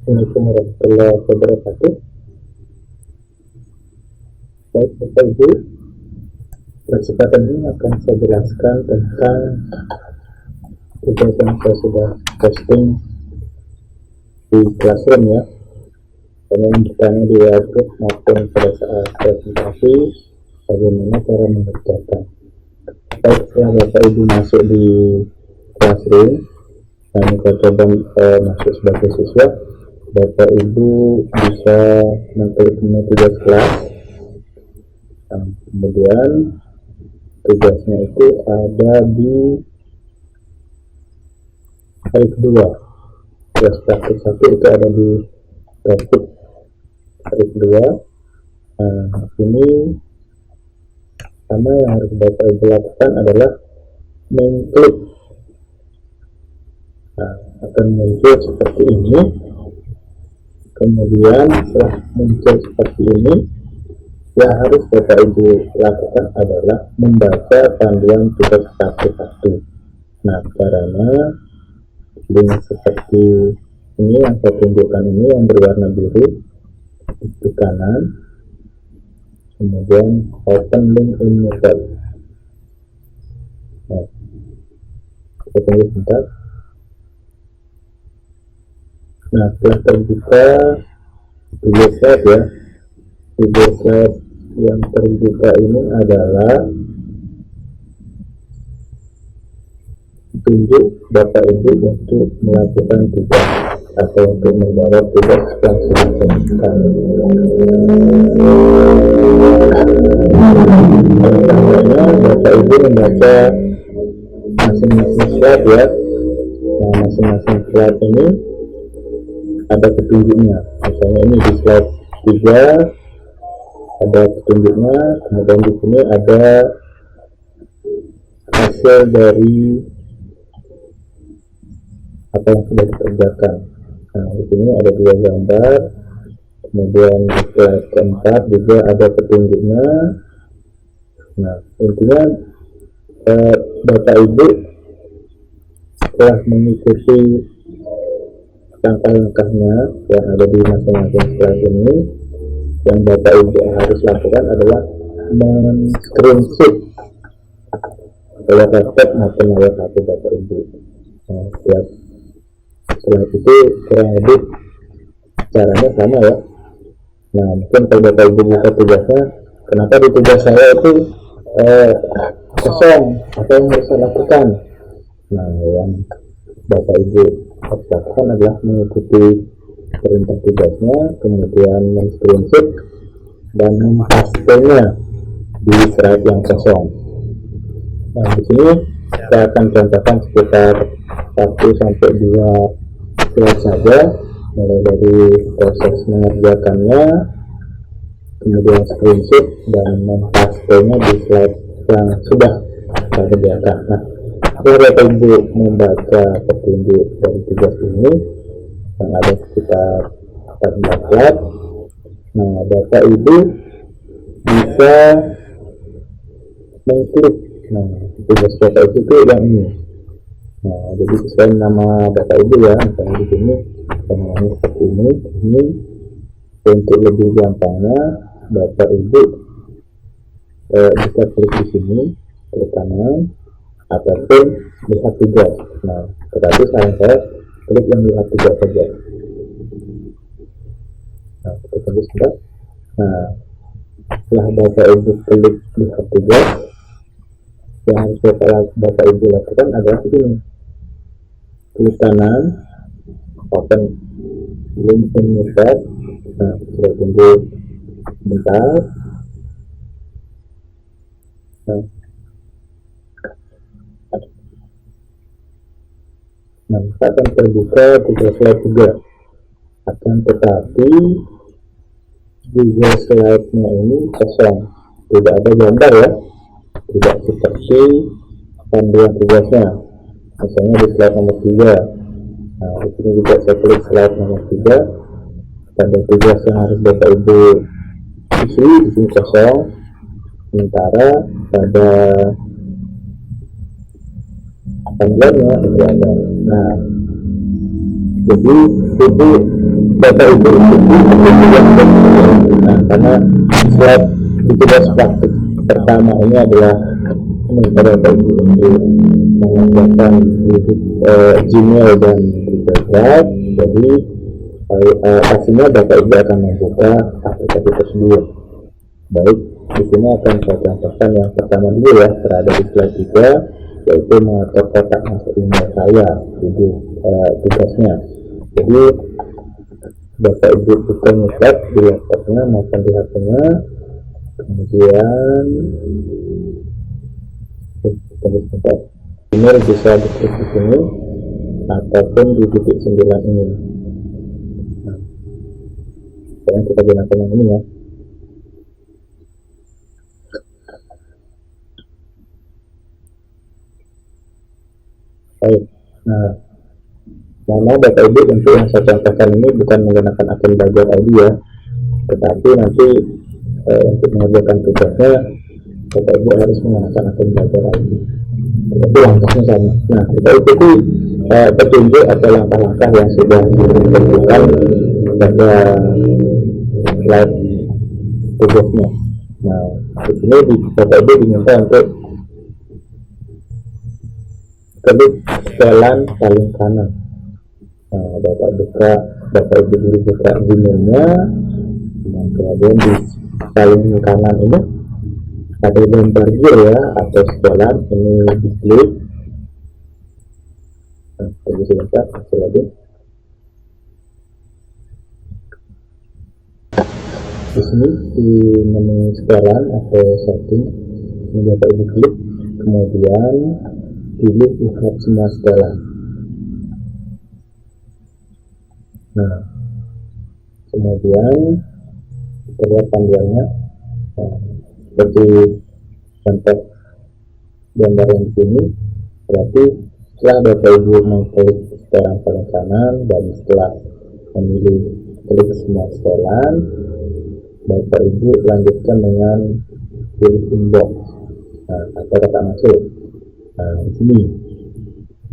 Assalamualaikum warahmatullahi wabarakatuh. Baik Bapak Ibu, kesempatan ini akan saya jelaskan tentang tugas yang saya sudah posting di Classroom ya. Yang bertanya di website maupun pada saat presentasi bagaimana cara mengerjakan. Baik, setelah Bapak Ibu masuk di Classroom, dan kita coba masuk sebagai siswa, Bapak Ibu bisa mengklik menu tugas kelas. Kemudian tugasnya itu ada di hari kedua. Tugas praktik 1 itu ada di topik hari kedua. Ini pertama yang harus Bapak Ibu lakukan adalah mengklik. Akan muncul seperti ini. Kemudian setelah muncul seperti ini, yang harus Bapak Ibu lakukan adalah membaca panduan tugas praktik 1. Nah, caranya link seperti ini yang saya tunjukkan ini yang berwarna biru di kanan, kemudian open link in new tab. Nah, kita tunggu sebentar. Nah, setelah terbuka video slide ya, video slide yang terbuka ini adalah tunjuk Bapak Ibu untuk melakukan tugas atau untuk menjawab tugas yang sudah ditentukan. Pertamanya Bapak Ibu membaca masing-masing slide ya. Nah, masing-masing slide ini ada petunjuknya. Misalnya ini di slide 3 ada petunjuknya, kemudian di sini ada hasil dari apa yang sudah dikerjakan. Nah, di sini ada 2 gambar, kemudian di slide keempat juga ada petunjuknya. Nah, intinya Bapak Ibu setelah mengikuti langkah-langkahnya yang ada di masing-masing slide ini, yang Bapak Ibu harus lakukan adalah men-screenshot lewat laptop maupun lewat HP Bapak Ibu. Nah, setelah itu kurang lebih caranya sama ya. Nah, mungkin kalau Bapak Ibu buka tugasnya, kenapa di tugas saya itu kosong, apa yang harus saya lakukan? Nah, yang Bapak Ibu harus lakukan adalah mengikuti perintah tugasnya, kemudian men-screenshot dan mempastenya di slide yang kosong. Nah, di sini saya akan contohkan sekitar 1-2 slide saja, mulai dari proses mengerjakannya, kemudian screenshot dan mempastenya di slide yang sudah saya kerjakan. Nah, setelah Bapak Ibu membaca petunjuk dari tugas ini yang ada sekitar 14 slide, nah Bapak Ibu bisa mengklik. Nah, tugas Bapak Ibu itu yang ini. Nah, jadi sesuai nama Bapak Ibu ya, misalnya di sini namanya seperti ini. Ini untuk lebih gampangnya Bapak Ibu bisa klik di sini, klik kanan, ataupun lihat tugas. Nah, tetapi saran saya klik yang lihat tugas saja. Nah, kita tunggu sebentar. Nah, setelah Bapak Ibu klik lihat tugas, yang harus Bapak Ibu lakukan adalah ini. Klik kanan, open link in new tab. Nah, kita tunggu sebentar. Nah, akan terbuka tugas slide 3. Akan tetapi juga slide-nya ini kosong, tidak ada gambar ya, tidak seperti panduan tugasnya. Misalnya di slide nomor 3. Nah, di sini juga saya klik slide nomor 3. Pada tugas yang harus Bapak Ibu isi di sini kosong. Sementara pada panduannya itu ada. Nah, Jadi itu Bapak Ibu nah, karena slide di tugas praktik pertama ini adalah meminta Bapak Ibu untuk mengerjakan Gmail dan Google Drive. Jadi pastinya Bapak Ibu akan membuka aplikasi tersebut. Baik, di sini akan saya contohkan yang pertama dulu ya, terhadap di slide 3, yaitu mengatur kotak masuk email saya. Jadi tugasnya. Jadi Bapak Ibu buka ngeset di laptopnya maupun di HP-nya, kemudian email bisa diklik di sini ataupun di titik 9 ini. Nah, sekarang kita gunakan yang ini ya. Baik, nah mana Bapak Ibu untuk yang saya contohkan ini bukan menggunakan akun belajar ID ya, tetapi nanti untuk mengerjakan tugasnya Bapak Ibu harus menggunakan akun belajar ID. Itu langkahnya sama. Nah, kita ikuti petunjuk atau langkah-langkah yang sudah ditentukan pada slide tugasnya. Nah, di sini Bapak Ibu diminta untuk klik setelan paling kanan. Nah, Bapak Ibu dulu buka Gmail-nya, dan kemudian di paling kanan ini ada gambar gear ya atau setelan, ini diklik. Nah, tunggu sebentar, hasil lagi. Di sini di menu setelan atau setting ini Bapak Ibu klik, kemudian pilih lihat semua setelan. Nah, kemudian kita lihat panduannya. Nah, seperti contoh gambar yang di sini, berarti setelah Bapak Ibu mengklik setelan paling kanan dan setelah memilih klik semua setelan, Bapak Ibu lanjutkan dengan pilih inbox, nah, atau kotak masuk. Nah, di sini.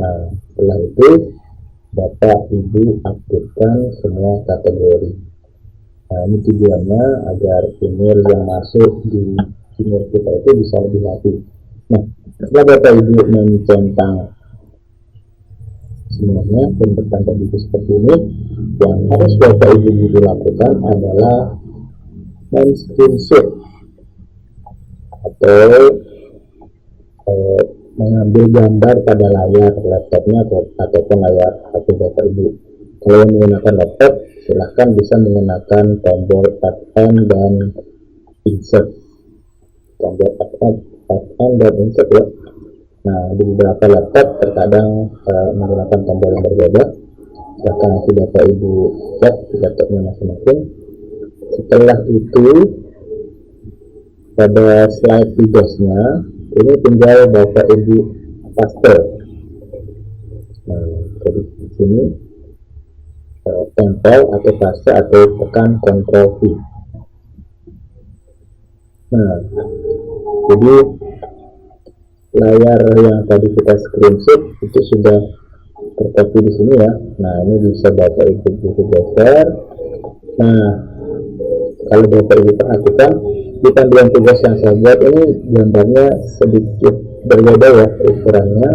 Nah, setelah itu Bapak Ibu aktifkan semua kategori. Nah, ini tujuannya agar email yang masuk di email kita itu bisa lebih rapi. Nah, setelah Bapak Ibu mencentang semuanya dan bertambah buku seperti ini, yang harus Bapak Ibu lakukan adalah men-screenshot atau mengambil gambar pada layar laptopnya ataupun layar HP Bapak Ibu. Kalau menggunakan laptop, silahkan bisa menggunakan tombol Add-on dan Insert. Tombol Add-on dan Insert ya. Nah, di beberapa laptop terkadang menggunakan tombol yang berbeda. Silahkan nanti Bapak Ibu cek di laptopnya masing-masing. Setelah itu, pada slide tugasnya ini tinggal Bapak Ibu paste. Nah, jadi di sini tempel atau paste atau tekan Ctrl V. Nah, jadi layar yang tadi kita screenshot itu sudah tercopy di sini ya. Nah, ini bisa Bapak Ibu geser. Nah, kalau Bapak Ibu perhatikan di panduan tugas yang saya buat ini gambarnya sedikit berbeda ya ukurannya.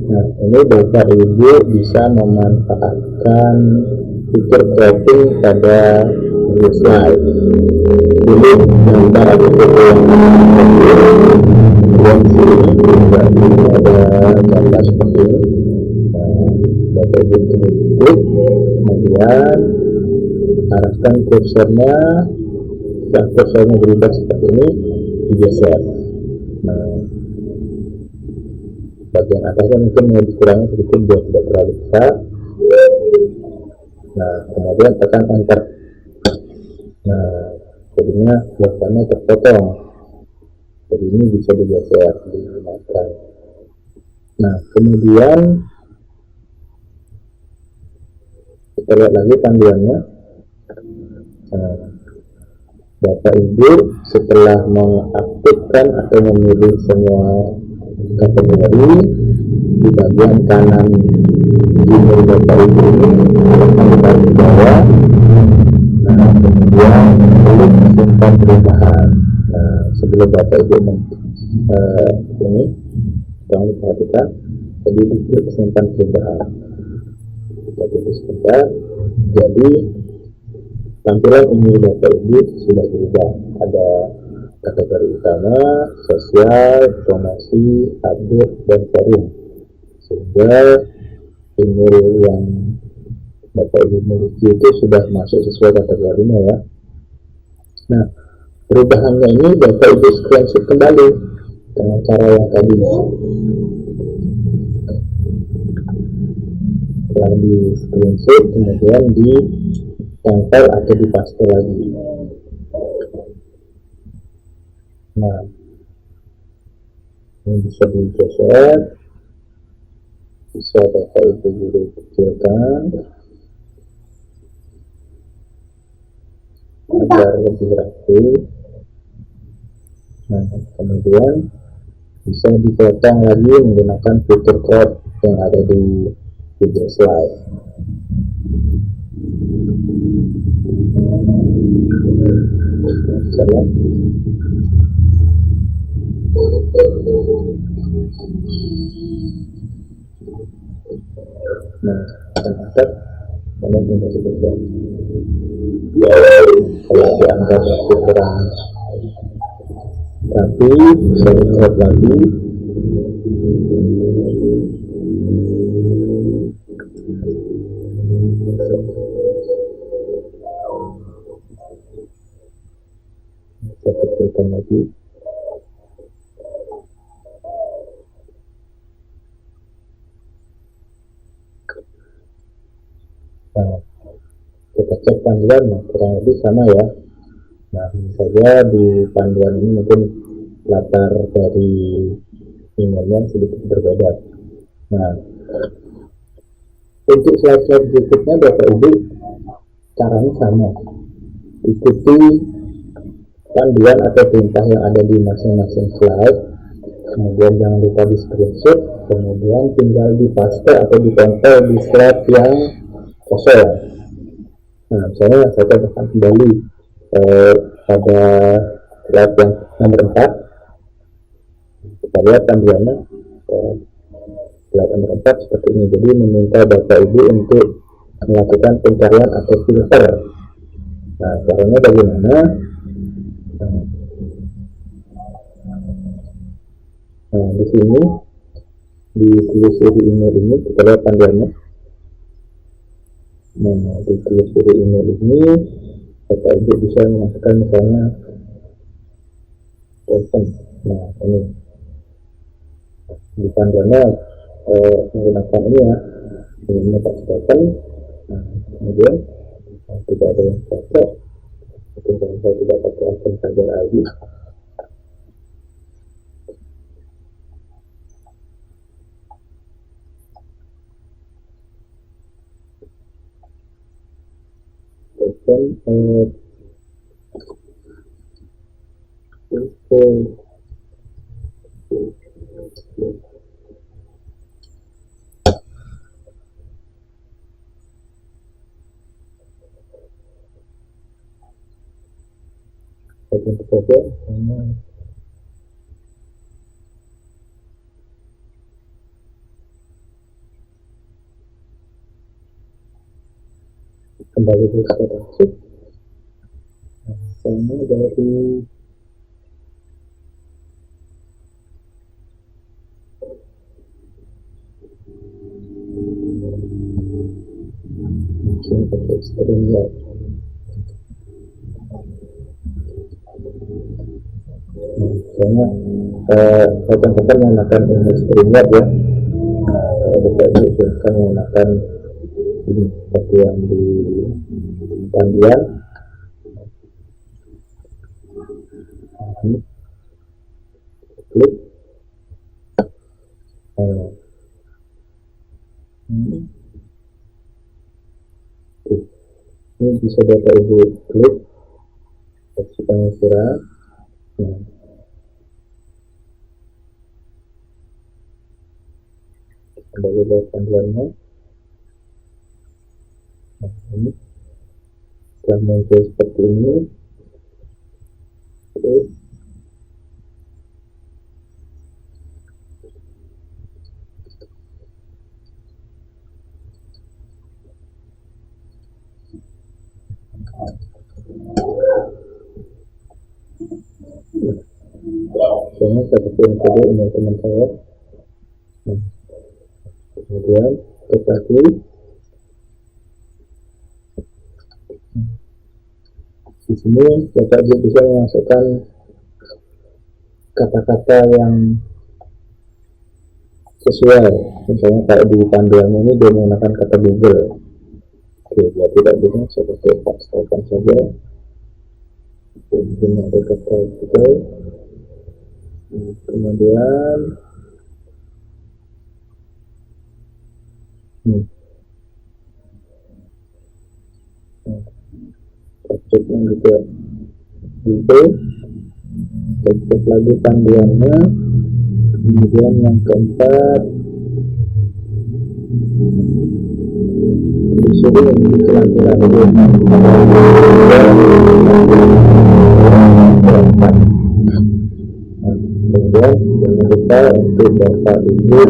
Nah, ini Bapak Ibu bisa memanfaatkan fitur cropping pada slide. Pilih gambar atau foto yang sini juga ada gambar seperti ini. Nah, Bapak Ibu klik, kemudian arahkan kursornya. Setelah kursornya berubah seperti ini, digeser. Nah, bagian atasnya mungkin mau dikurangi sedikit biar tidak terlalu besar. Nah, kemudian tekan enter. Nah, jadinya gambarnya terpotong. Jadi ini bisa digeser, digunakan. Nah, kemudian kita lihat lagi panduannya. Nah, Bapak Ibu setelah mengaktifkan atau memilih semua kategori, di bagian kanan email Bapak Ibu ini akan ditaruh di bawah. Nah, kemudian klik simpan perubahan. Nah, sebelum Bapak Ibu ini tolong perhatikan, jadi diklik simpan perubahan. Kita tutup sebentar. Jadi tampilan ini Bapak Ibu sudah berubah. Ada kategori utama, sosial, informasi, update, dan forum. Sehingga email yang Bapak Ibu miliki itu sudah masuk sesuai kategorinya ya. Nah, perubahannya ini Bapak Ibu screenshot kembali dengan cara yang tadi. Setelah di screenshot, kemudian ditempel atau dipaste lagi. Nah, ini bisa digeser, bisa Bapak Ibu juga kecilkan agar lebih rapi. Nah, kemudian bisa dipotong lagi menggunakan fitur crop yang ada di video slide. Nah, ternyata ini tidak sebesar. Kalau dianggap kurang rapi, bisa di-crop lagi. Bisa kecilkan lagi. Nah, kita cek panduan, nah, kurang lebih sama ya. Nah, ini saja di panduan ini mungkin latar dari emailnya sedikit berbeda. Nah, untuk slide-slide berikutnya Bapak Ibu caranya sama, ikuti panduan atau perintah yang ada di masing-masing slide, kemudian jangan lupa di screenshot, kemudian tinggal dipaste atau ditempel di slide yang kosong. Nah, misalnya saya contohkan kembali pada slide yang nomor 4, kita lihat panduannya slide nomor 4 seperti ini. Jadi meminta Bapak Ibu untuk melakukan pencarian atau filter. Nah, caranya bagaimana? Nah, di sini di telusuri email ini kita lihat panduannya. Nah, di telusuri email ini Bapak Ibu bisa memasukkan misalnya token. Nah, ini di panduannya menggunakan ini ya, ini pakai token. Nah, kemudian tidak ada yang cocok, mungkin saya tidak pakai akun saja lagi. Token info token saja sama kembali ke status sama dari mungkin pakai StreamYard. Misalnya saya contohkan menggunakan ini StreamYard ya. Bapak Ibu silahkan menggunakan ini seperti yang di panduan. Klik. Ini bisa Bapak Ibu klik opsi pengisiran. Nah, kembali ke panduannya. Nah, ini setelah muncul seperti ini, oke, soalnya saya kepikiran saja ini teman saya. Nah, kemudian cek lagi. Di sini Bapak Ibu bisa memasukkan kata-kata yang sesuai. Misalnya kayak di panduannya ini dia menggunakan kata Google. Oke, bila tidak bisa saya pakai pastekan saja. Mungkin ada kata Google. Kemudian ceknya juga Google, cek lagi panduannya. Kemudian yang keempat, disuruh celah-celah dulu. Kemudian jangan lupa untuk Bapak Ibu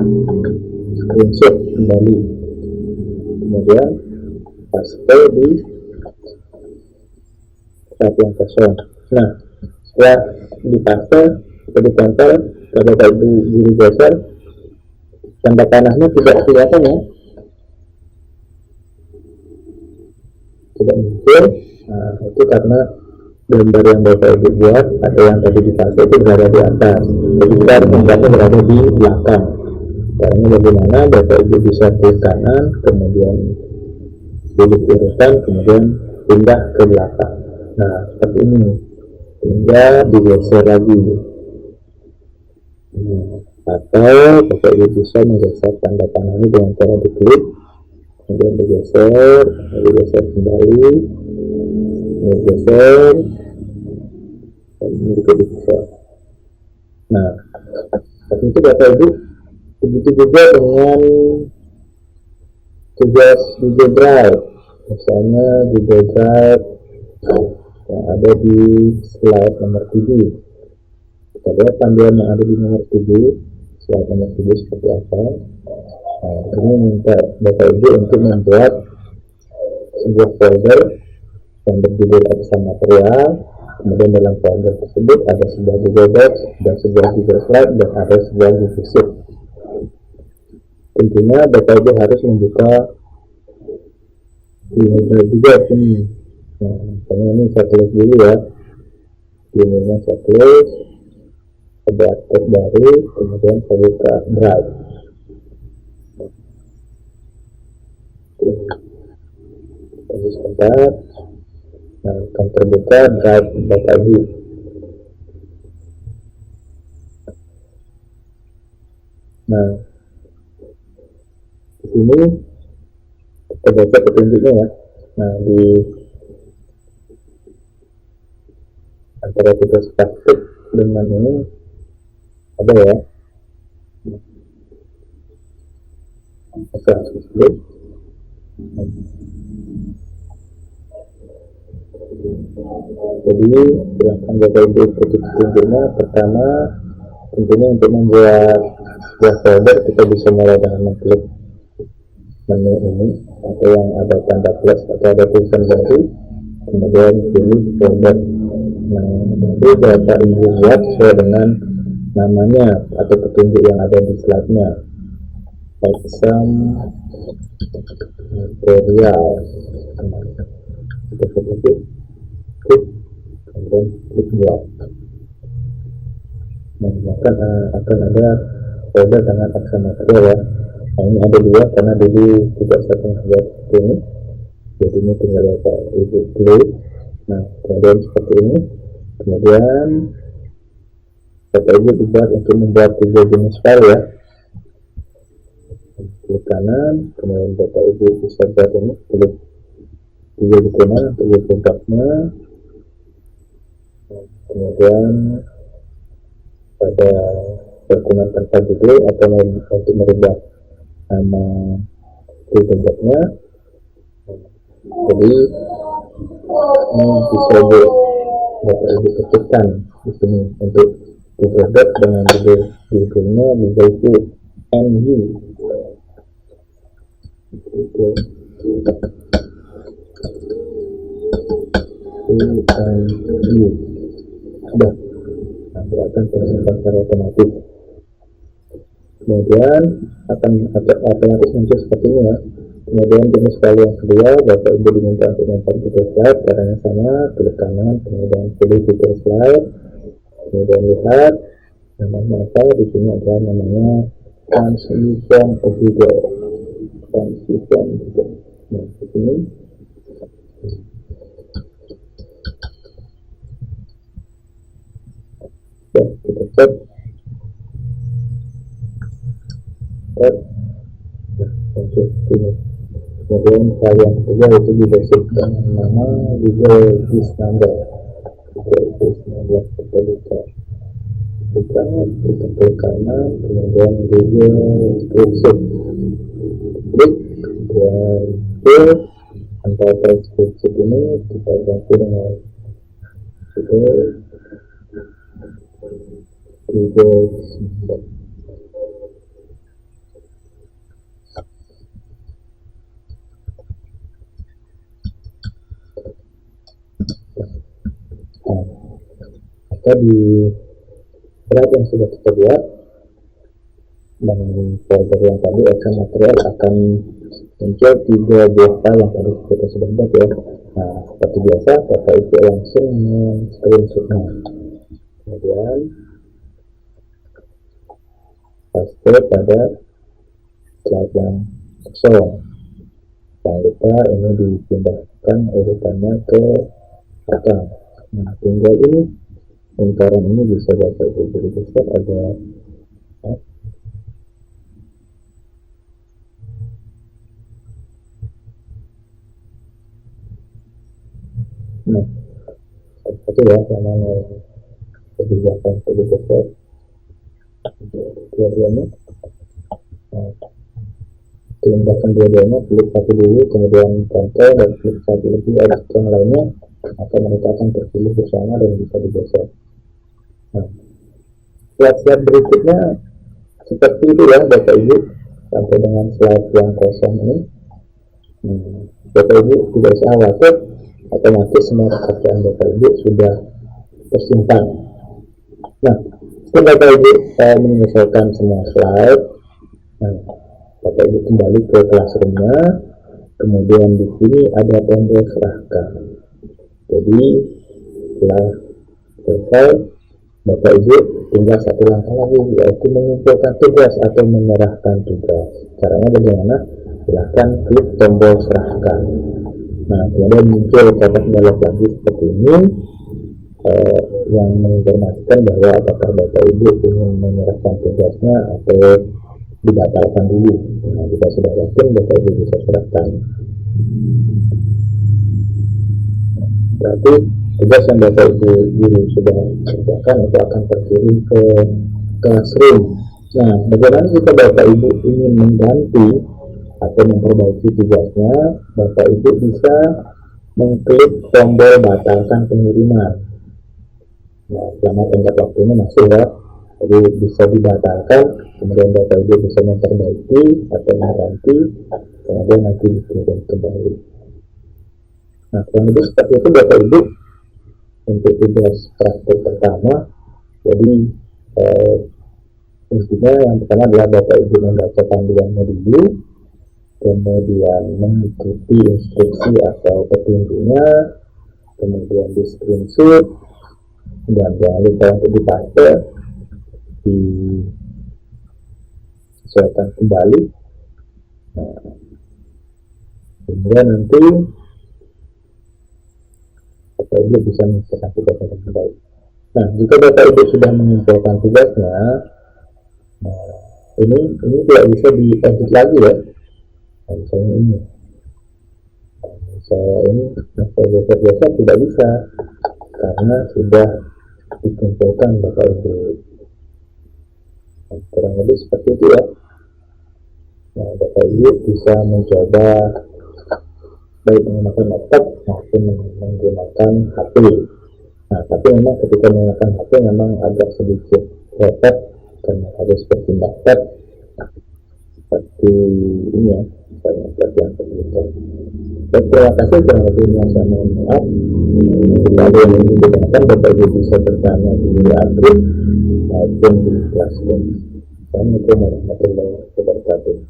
screenshot kembali. Kemudian paste di saat yang kosong. Nah, setelah dipaste atau ditempel pada Bapak Ibu guru dasar, tanda panahnya tidak kelihatan ya, tidak muncul. Nah, itu karena gambar yang Bapak Ibu buat atau yang tadi dipaste itu berada di atas, jadi kita harus membuatnya berada di belakang. Caranya bagaimana? Bapak Ibu bisa klik kanan, kemudian pilih urutan, kemudian pindah ke belakang. Nah, seperti ini, tinggal digeser lagi. Atau Bapak Ibu bisa menggeser tanda panah ini dengan cara diklik, kemudian digeser kembali, digeser, dan ini juga digeser. Nah, seperti itu Bapak Ibu. Begitu juga dengan tugas Google Drive. Misalnya Google Drive yang ada di slide nomor 7. Kita lihat panduan yang ada di nomor 7, slide nomor 7 seperti apa. Nah, ini minta Bapak Ibu untuk membuat sebuah folder yang berjudul Exam Material. Kemudian dalam folder tersebut ada sebuah Google Docs, ada sebuah Google Slide, dan ada sebuah Google Sheet. Tentunya Bapak Ibu harus membuka Google Drive juga ini. Nah, misalnya ini saya tulis dulu ya. Ini saya tulis, ada tab baru, kemudian saya buka Drive. Tunggu sebentar. Nah, akan terbuka Drive Bapak Ibu. Nah, di sini kita baca petunjuknya ya. Nah, di antara tugas praktik dengan ini ada ya. Oke, dulu. Jadi silahkan Bapak Ibu ikuti petunjuknya. Pertama, tentunya untuk membuat sebuah folder kita bisa mulai dengan mengklik menu ini atau yang ada tanda plus atau ada tulisan baru, kemudian pilih folder. Nah, nanti Bapak Ibu buat sesuai dengan namanya atau petunjuk yang ada di slide-nya. Exam Material. Kita klik, kemudian klik buat. Nah, maka akan ada folder dengan Exam Material ya. Nah, ini ada dua karena dulu tidak saya pernah buat seperti ini, jadi ini tinggal Bapak Ibu klik. Nah, kemudian seperti ini. Kemudian Bapak Ibu dibuat untuk membuat 3 jenis file ya. Klik kanan, kemudian Bapak Ibu bisa buat ini, klik 3 dokumen untuk produknya. Kemudian pada dokumen tanpa judul atau untuk merubah nama produknya, Jadi ini bisa Bapak Ibu ketikkan di sini untuk Google Doc dengan judulnya Google Sheet NU. Google NU sudah, nanti akan tersimpan secara otomatis. Kemudian akan otomatis muncul seperti ini ya. Kemudian jenis file yang kedua, Bapak Ibu diminta untuk membuat Google Slide. Caranya sama, klik kanan, kemudian pilih Google Slide, kemudian lihat namanya apa. Di sini ada namanya Transmission Google. Transmission Google. Nah, di sini ya, kita cek. Muncul seperti ini. Kemudian file yang ketiga itu dibasic dengan nama Google Disk Number. Google Disk Number kita buka klik kanan, kemudian Google Spreadsheet, klik, kemudian fill antara spreadsheet ini kita ganti dengan Google Number. Maka di draft yang sudah kita buat dengan folder yang tadi akan material akan muncul 3 buah file yang tadi kita sudah buat ya. Nah, seperti biasa Bapak Ibu langsung screenshotnya, kemudian paste pada slide yang kosong. Jangan lupa ini dipindahkan urutannya ke belakang. Nah, tinggal ini lingkaran ini bisa Bapak Ibu beri besar ada nah seperti ya, sama kebijakan lebih besar dua-duanya. Nah, tindakan dua-duanya, klik satu dulu, kemudian kontrol dan klik satu lagi edit yang lainnya, maka mereka akan terpilih bersama dan bisa digeser. Nah, slide berikutnya seperti itu ya Bapak Ibu, sampai dengan slide yang kosong ini. Bapak Ibu tidak usah khawatir, otomatis semua pekerjaan Bapak Ibu sudah tersimpan. Nah, setelah Bapak Ibu menyelesaikan semua slide, nah, Bapak Ibu kembali ke classroom-nya, kemudian di sini ada tombol serahkan. Jadi setelah selesai, Bapak Ibu tinggal satu langkah lagi, yaitu mengumpulkan tugas atau menyerahkan tugas. Caranya bagaimana? Silahkan klik tombol serahkan. Nah, kemudian muncul kotak dialog lagi seperti ini, yang menginformasikan bahwa apakah Bapak Ibu ingin menyerahkan tugasnya atau dibatalkan dulu. Nah, jika sudah yakin, Bapak Ibu bisa serahkan. Berarti tugas yang Bapak Ibu sudah kerjakan itu akan terkirim ke classroom. Nah, bagaimana jika Bapak Ibu ingin mengganti atau memperbaiki tugasnya? Bapak Ibu bisa mengklik tombol batalkan pengiriman. Nah, selama tenggat waktunya masih ya, jadi bisa dibatalkan, kemudian Bapak Ibu bisa memperbaiki atau mengganti, kemudian nanti dikirim kembali. Nah, kurang lebih seperti itu Bapak Ibu untuk tugas praktik pertama. Jadi intinya yang pertama adalah Bapak Ibu membaca panduannya dulu, kemudian mengikuti instruksi atau petunjuknya, kemudian di screenshot, dan jangan lupa untuk dipaste, disesuaikan kembali. Nah, kemudian nanti Bapak Ibu bisa menyesuaikan tugasnya kembali. Nah, jika Bapak Ibu sudah mengumpulkan tugasnya, nah, ini tidak bisa diedit lagi ya. Nah, misalnya ini, saya ini biasa tidak bisa karena sudah dikumpulkan Bapak Ibu. Nah, kurang lebih seperti itu ya. Nah, Bapak Ibu bisa mencoba baik menggunakan laptop maupun menggunakan HP. Nah, tapi memang ketika menggunakan HP memang agak sedikit repot karena harus berpindah tab seperti ini ya, misalnya seperti yang terlihat. Baik, terima kasih kurang lebihnya saya mohon maaf. Jika ada yang ingin ditanyakan, Bapak Ibu bisa bertanya di admin maupun di kelas. Assalamualaikum warahmatullahi wabarakatuh.